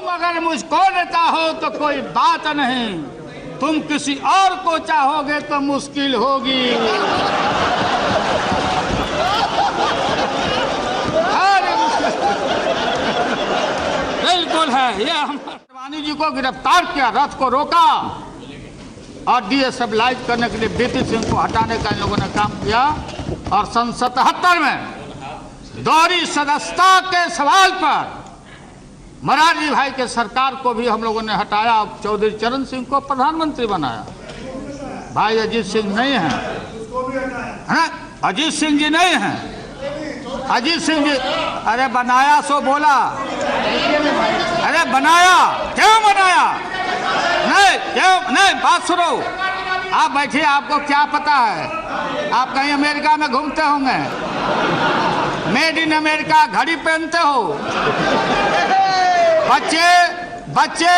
तुम अगर मुझको न चाहो तो कोई बात नहीं, तुम किसी और को चाहोगे तो मुश्किल होगी। बिल्कुल है, ये हम आडवाणी जी को गिरफ्तार किया, रथ को रोका और डीएस्टेबलाइज करने के लिए बीपी सिंह को हटाने का इन लोगों ने काम किया। और सन 77 में दोहरी सदस्यता के सवाल पर मोरारजी भाई के सरकार को भी हम लोगों ने हटाया, चौधरी चरण सिंह को प्रधानमंत्री बनाया। भाई अजीत सिंह नहीं है, अजीत सिंह जी नहीं हैं। अजीत सिंह जी, अरे बनाया सो बोला, अरे बनाया, क्यों बनाया? नहीं क्यों नहीं, बात सुनो, आप बैठिए, आपको क्या पता है? आप कहीं अमेरिका में घूमते होंगे, मेड इन अमेरिका घड़ी पहनते हो, बच्चे बच्चे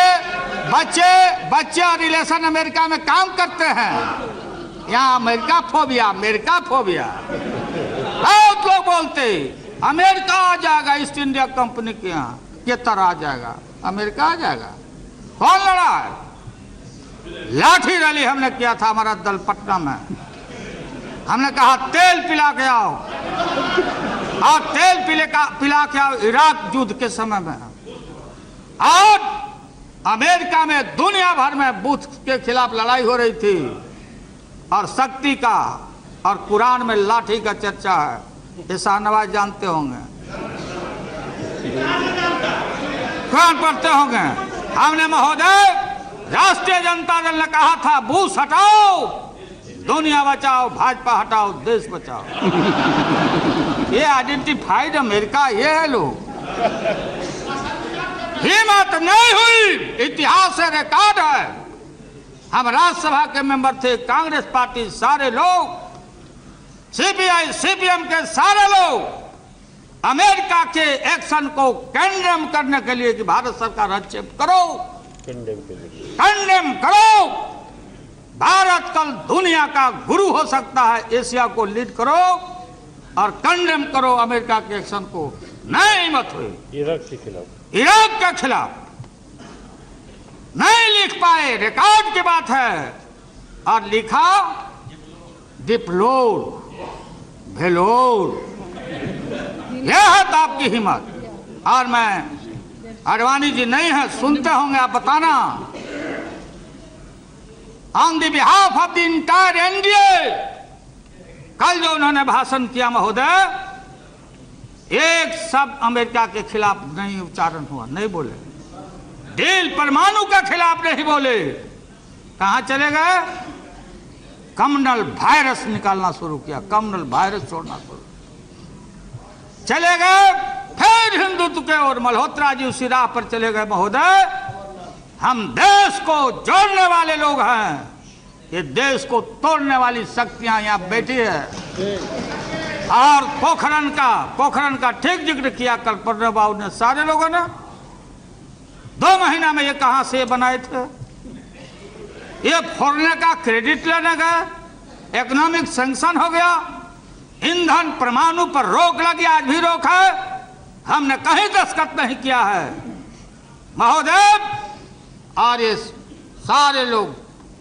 बच्चे बच्चे और रिलेशन अमेरिका में काम करते हैं। यहाँ अमेरिका फोबिया, अमेरिका फोबिया बहुत लोग बोलते अमेरिका आ जाएगा, ईस्ट इंडिया कंपनी के यहाँ ये तरह आ जाएगा, अमेरिका आ जाएगा। कौन लड़ा है? लाठी रैली हमने किया था हमारा दल पटना में, हमने कहा तेल पिला के आओ, और तेल पिला के आओ इराक युद्ध के समय में। और अमेरिका में दुनिया भर में बुश के खिलाफ लड़ाई हो रही थी और शक्ति का और कुरान में लाठी का चर्चा है, ये शाहनवाज जानते होंगे, कुरान पढ़ते होंगे। हमने महोदय राष्ट्रीय जनता दल ने कहा था बुश हटाओ, दुनिया बचाओ, भाजपा हटाओ, देश बचाओ। ये आइडेंटिफाइड अमेरिका ये है लोग। हिम्मत नहीं हुई, इतिहास से रिकॉर्ड है। हम राज्यसभा के मेंबर थे, कांग्रेस पार्टी सारे लोग, सीपीआई सीपीएम के सारे लोग अमेरिका के एक्शन को कंडेम करने के लिए कि भारत सरकार हस्तक्षेप करो, कंडेम करो। भारत कल दुनिया का गुरु हो सकता है, एशिया को लीड करो और कंडेम करो अमेरिका के एक्शन को। नहीं मत हुई। इराक के खिलाफ नहीं लिख पाए, रिकॉर्ड की बात है, और लिखा डिप्लोर भेलोर। यह है तो आपकी हिम्मत। और मैं आडवाणी जी नहीं है, सुनते होंगे आप, बताना on the behalf of the entire NDA. कल जो उन्होंने भाषण किया महोदय, एक शब्द अमेरिका के खिलाफ नहीं उच्चारण हुआ, नहीं बोले, डील परमाणु के खिलाफ नहीं बोले। कहां चले गए? कम्युनल वायरस निकालना शुरू किया, कम्युनल वायरस छोड़ना शुरू चले गए। फिर हिंदुत्व के और मल्होत्रा जी उसी राह पर चले गए। महोदय हम देश को जोड़ने वाले लोग हैं, ये देश को तोड़ने वाली शक्तियां यहाँ बैठी है। और पोखरण का ठीक जिक्र किया कल प्रणब बाबू ने, सारे लोगों ने। 2 महीना में ये कहां से बनाए थे? ये फोड़ने का क्रेडिट लेने गए, इकोनॉमिक सैंक्शन हो गया, ईंधन परमाणु पर रोक लगी, आज भी रोक है, हमने कहीं दस्तखत नहीं किया है महोदय। और ये सारे लोग,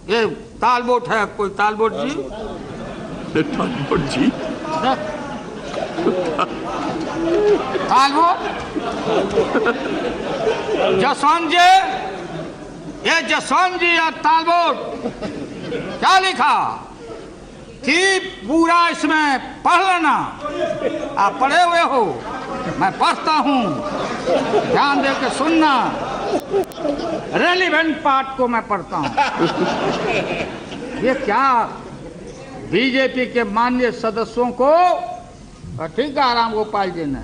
ये तालबोट है, कोई तालबोट जी, तालबोट जी, तालबोट जसवंत जी, ये जसवंत जी और तालबोट क्या लिखा कि पूरा इसमें पढ़ लेना। आप पढ़े हुए हो, मैं पढ़ता हूं, ध्यान दे के सुनना, रेलिवेंट पार्ट को मैं पढ़ता हूं। ये क्या बीजेपी के माननीय सदस्यों को, ठीक है राम गोपाल जी ने,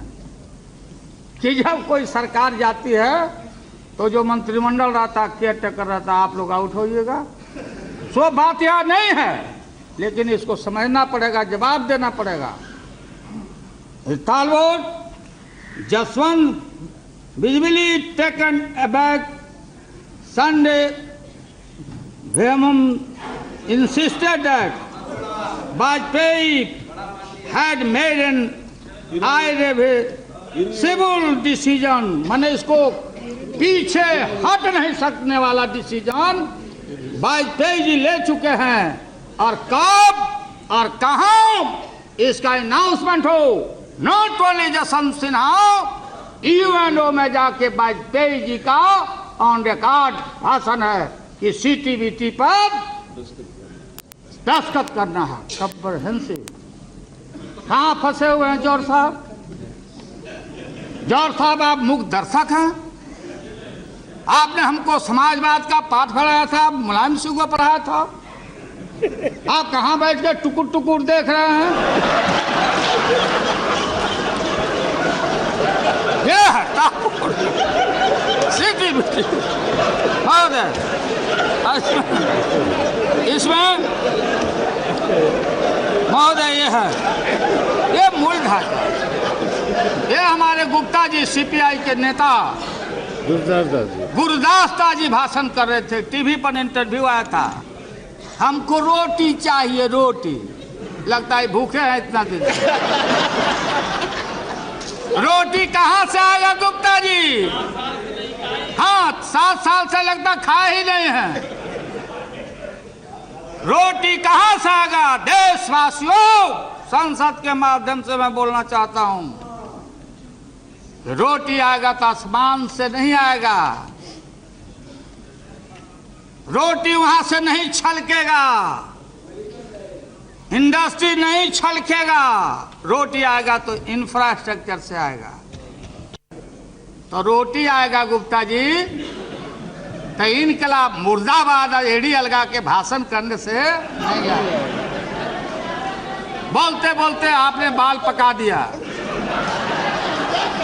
कि जब कोई सरकार जाती है तो जो मंत्रिमंडल रहता, केयर टेकर रहता, आप लोग आउट होइएगा। सो बात यह नहीं है, लेकिन इसको समझना पड़ेगा, जवाब देना पड़ेगा। Talbot Jaswant visibly taken aback Sunday Venom insisted that Vajpayee had made an irreversible decision, माने इसको पीछे हट नहीं सकने वाला डिसीजन वाजपेयी जी ले चुके हैं। और कब और कहां इसका अनाउंसमेंट हो, not only Jaswant Sinha, UNO में जाके वाजपेयी जी का ऑन रिकॉर्ड भाषण है कि सीटीबीटी पर दस्तखत करना है। कंप्रहेंसिव। कहां फंसे हुए हैं जौहर साहब? जौहर साहब आप मुख्य दर्शक हैं। आपने हमको समाजवाद का पाठ पढ़ाया था, मुलायम सिंह को पढ़ाया था। आप कहां बैठ के टुकुर टुकुर देख रहे हैं? ये है सीटीबीटी। इसमें महोदय ये है, ये मूल ढांचा। ये हमारे गुप्ता जी सीपीआई के नेता गुरदास दास जी भाषण कर रहे थे, टीवी पर इंटरव्यू आया था। हमको रोटी चाहिए, रोटी। लगता है भूखे हैं इतना दिन। रोटी कहां से आएगा गुप्ता जी? हाँ, 7 साल से लगता खा ही नहीं है। रोटी कहां से आएगा? देशवासियों, संसद के माध्यम से मैं बोलना चाहता हूं, रोटी आएगा तो आसमान से नहीं आएगा। रोटी वहां से नहीं छलकेगा, इंडस्ट्री नहीं छलकेगा। रोटी आएगा तो इंफ्रास्ट्रक्चर से आएगा। तो रोटी आएगा गुप्ता जी तो इनकलाब मुर्दाबाद और एड़ी अलगा के भाषण करने से नहीं आएगा। बोलते बोलते आपने बाल पका दिया।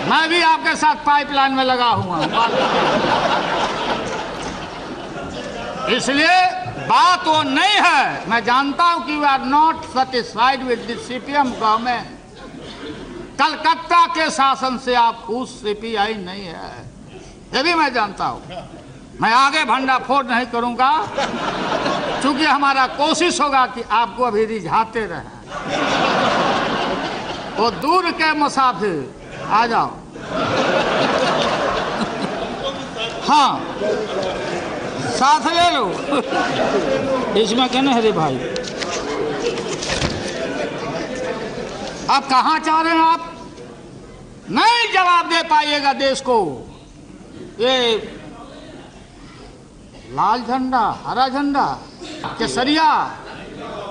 मैं भी आपके साथ पाइपलाइन में लगा हुआ हूं। इसलिए बात वो नहीं है। मैं जानता हूं कि we are not satisfied with the CPM government. Calcutta के शासन से आप खुश सीपीआई नहीं है, ये भी मैं जानता हूं। मैं आगे भंडाफोड़ नहीं करूंगा, क्योंकि हमारा कोशिश होगा कि आपको अभी रिझाते रहे। वो दूर के मुसाफिर आ जाओ। हाँ, साथ ले लो। इसमें क्या नहीं रे भाई? अब कहाँ चाह रहे हैं आप? नहीं जवाब दे पाइएगा देश को। ये लाल झंडा, हरा झंडा, केसरिया,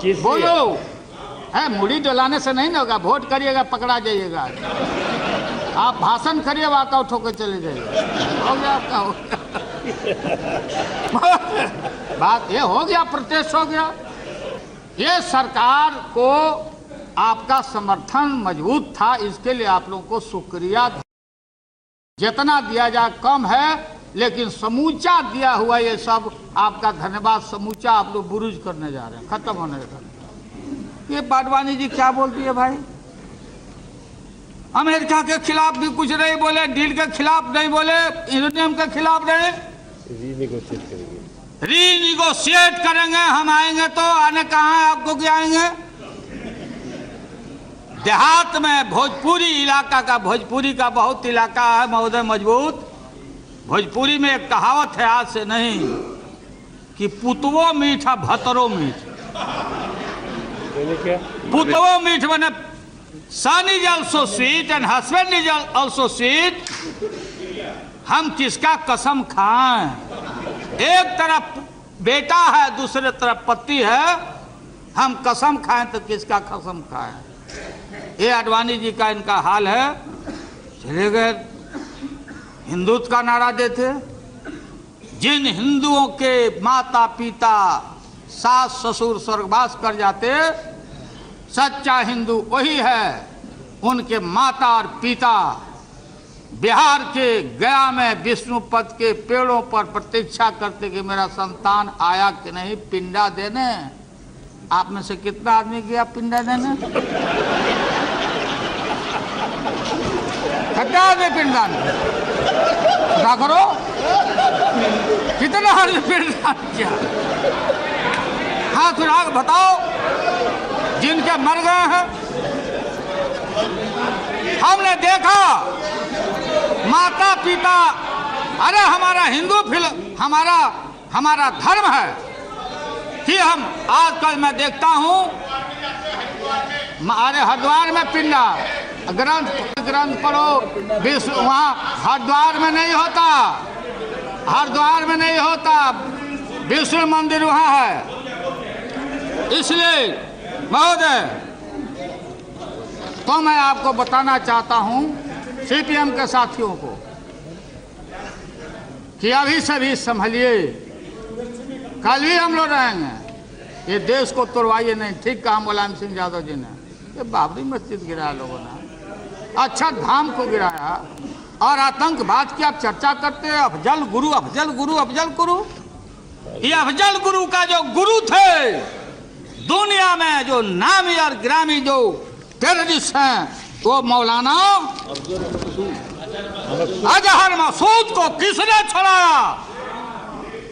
बोलो। है मुड़ी डलाने से नहीं होगा। वोट करिएगा, पकड़ा जाइएगा। आप भाषण करिए, वॉकआउट होकर चले जाइए। हो गया आपका, हो गया। बात ये हो गया, प्रोटेस्ट हो गया। ये सरकार को आपका समर्थन मजबूत था, इसके लिए आप लोगों को शुक्रिया। जितना दिया जाए कम है, लेकिन समूचा दिया हुआ ये सब आपका धन्यवाद समूचा आप लोग बुरुज करने जा रहे हैं, खत्म होने का। ये बाडवानी जी क्या बोलती है भाई? अमेरिका के खिलाफ भी कुछ नहीं बोले, डील के खिलाफ नहीं बोले, यूरेनियम के खिलाफ नहीं। रीनिगोशिएट करेंगे। हम आएंगे तो आने कहाँ है आपको? क्या आएंगे? देहात में भोजपुरी इलाका का, भोजपुरी का बहुत इलाका है महोदय मजबूत। भोजपुरी में एक कहावत है, आज से नहीं, कि पुतवो मीठा भतरो मीठ। पुतवो मीठ बने son is also sweet and husband is also sweet. हम किसका कसम खाएं? एक तरफ बेटा है, दूसरे तरफ पति है। हम कसम खाएं तो किसका कसम खाएं? ये आडवाणी जी का इनका हाल है। चले गए, हिंदुत्व का नारा देते। जिन हिंदुओं के माता पिता, सास ससुर स्वर्गवास कर जाते, सच्चा हिंदू वही है। उनके माता और पिता बिहार के गया में विष्णुपद के पेड़ों पर प्रतीक्षा करते कि मेरा संतान आया कि नहीं पिंडा देने। आप में से कितना आदमी गया पिंडा देने? कितना आदमी पिंडदान क्या करो? कितना आदमी पिंडदान किया? हाथ उठा बताओ जिनके मर गए हैं। हमने देखा माता पिता अरे हमारा हिंदू हमारा धर्म है कि हम आजकल मैं देखता हूँ, अरे हरिद्वार में पिंडा ग्रंथ पढ़ो, विश्व वहाँ हरिद्वार में नहीं होता, हरिद्वार में नहीं होता, विष्णु मंदिर वहाँ है। इसलिए महोदय, तो मैं आपको बताना चाहता हूँ सीपीएम के साथियों को कि अभी सभी संभलिए, कल भी हम लोग रहेंगे। ये देश को तोड़वाइए नहीं। ठीक कहा मुलायम सिंह यादव जी ने, ये बाबरी मस्जिद गिराया लोगों ने, अच्छा धाम को गिराया, और आतंकवाद की आप चर्चा करते हैं। अफजल गुरु अफजल गुरु अफजल गुरु, ये अफजल गुरु का जो गुरु थे दुनिया में, जो नामी और ग्रामी जो टेररिस्ट हैं, वो मौलाना अजहर मसूद को किसने छुड़ाया?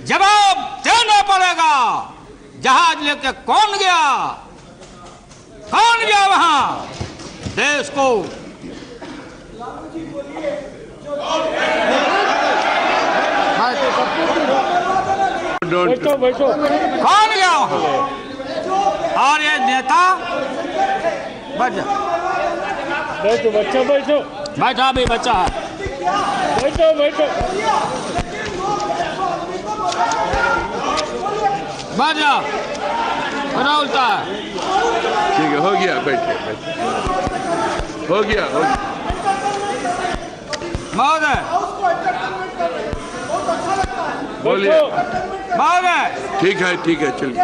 जवाब देना पड़ेगा। जहाज लेके कौन गया? कौन गया वहां? देश को कौन गया वहां? और ये नेता बैठो बच्चा, बैठो बैठा भी बच्चा है, बैठो बैठो बैठ जाओ, उल्टा है। ठीक है, हो गया, बैठिए हो गया महोदय, बोलिए महोदय। ठीक है चलिए।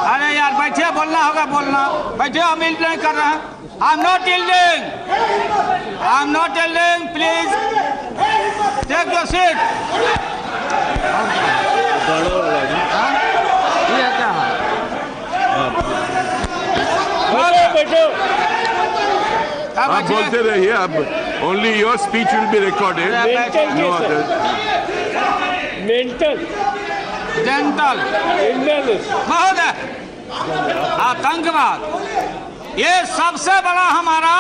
अरे यार बैठिए, बोलना होगा बोलना। बैठिए, हम इल्ड नहीं कर रहे हैं। I am not yielding, please take your seat. ये क्या है? आप बोलते रहिए, अब only your speech will be recorded, no other. मेंटल डेंटल महोदय, आतंकवाद ये सबसे बड़ा हमारा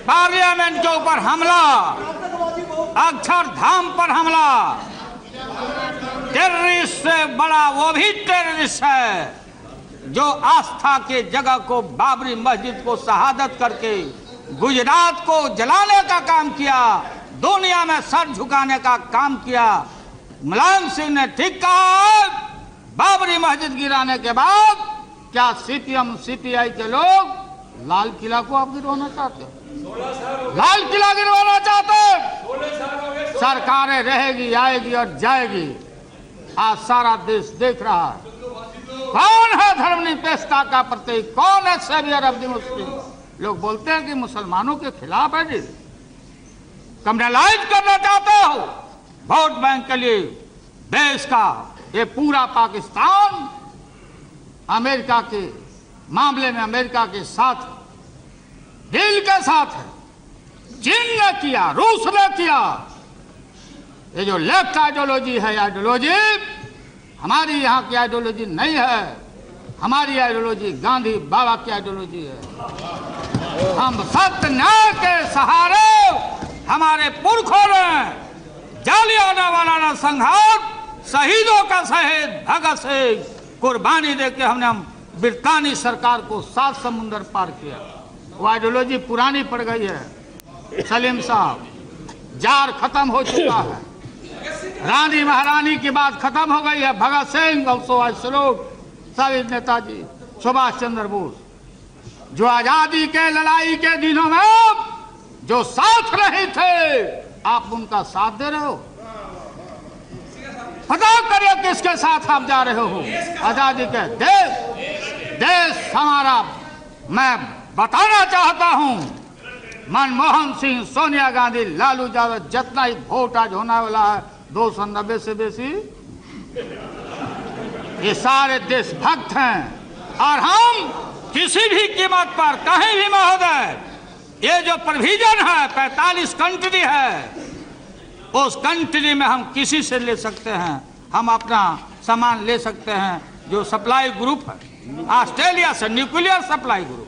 पार्लियामेंट के ऊपर हमला, अक्षरधाम पर हमला। टेररिस्ट से बड़ा वो भी टेररिस्ट है जो आस्था के जगह को, बाबरी मस्जिद को शहादत करके गुजरात को जलाने का काम किया, दुनिया में सर झुकाने का काम किया। मुलायम सिंह ने ठीक कहा, बाबरी मस्जिद गिराने के बाद क्या सीपीएम सीपीआई के लोग लाल किला को आप गिरवाना चाहते हो? लाल किला गिरवाना चाहते हो? सरकारें रहेगी, आएगी और जाएगी। आज सारा देश देख रहा है कौन है धर्मनिरपेक्षता का प्रतीक, कौन है सेवियर ऑफ द मुस्लिम। लोग बोलते हैं कि मुसलमानों के खिलाफ है जी, कम्युनलाइज करना चाहते हो वोट बैंक के लिए देश का। ये पूरा पाकिस्तान अमेरिका के मामले में अमेरिका के साथ डील के साथ है। चीन ने किया, रूस ने किया। ये जो लेफ्ट आइडियोलॉजी है, आइडियोलॉजी हमारी यहाँ की आइडियोलॉजी नहीं है। हमारी आइडियोलॉजी गांधी बाबा की आइडियोलॉजी है। हम सत्य न्याय के सहारे, हमारे पुरखों ने जालियांवाला संघार, शहीदों का शहीद भगत सिंह कुर्बानी देके हमने ब्रितानी सरकार को 7 समुंदर पार किया। वो आइडियोलॉजी पुरानी पड़ गई है। सलीम साहब, जार खत्म हो चुका है, रानी महारानी की बात खत्म हो गई है। भगत सिंह और सुभाष शहीद नेताजी सुभाष चंद्र बोस, जो आजादी के लड़ाई के दिनों में जो साथ रहे थे, आप उनका साथ दे रहे हो। पता करिए किसके साथ आप जा रहे हो। आजादी के देश हमारा, मैं बताना चाहता हूं, मनमोहन सिंह, सोनिया गांधी, लालू यादव, जितना ही वोट आज होने वाला है 290 से बेसी, ये सारे देशभक्त हैं। और हम किसी भी कीमत पर कहीं भी महोदय, ये जो प्रोविजन है 45 कंट्री है, उस कंट्री में हम किसी से ले सकते हैं, हम अपना सामान ले सकते हैं। जो सप्लाई ग्रुप है ऑस्ट्रेलिया से, न्यूक्लियर सप्लाई ग्रुप,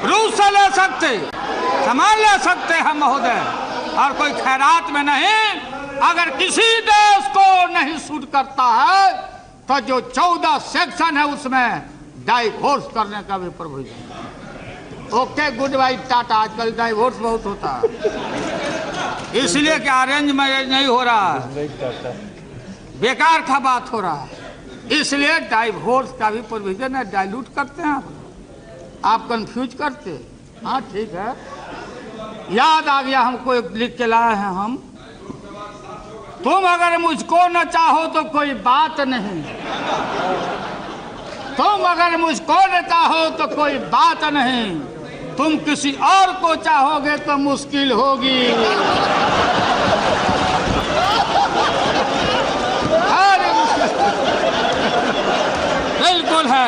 रूस से ले सकते, सामान ले सकते हैं महोदय। और कोई खैरात में नहीं, अगर किसी देश को नहीं सूट करता है तो जो 14 सेक्शन है उसमें डाइवोर्स करने का भी provision. Okay, good by, Tata. आजकल डाइवोर्स बहुत होता है, इसलिए कि अरेंज मैरिज नहीं हो रहा है, बेकार का बात हो रहा है, इसलिए डाइवोर्स का भी प्रोविजन है। डाइल्यूट करते हैं आप कंफ्यूज करते। हाँ ठीक है, याद आ गया हमको, एक लिख के लाए हैं हम। तुम अगर मुझको न चाहो तो कोई बात नहीं, तुम अगर मुझको न चाहो तो कोई बात नहीं, तुम किसी और को चाहोगे तो मुश्किल होगी। बिल्कुल है।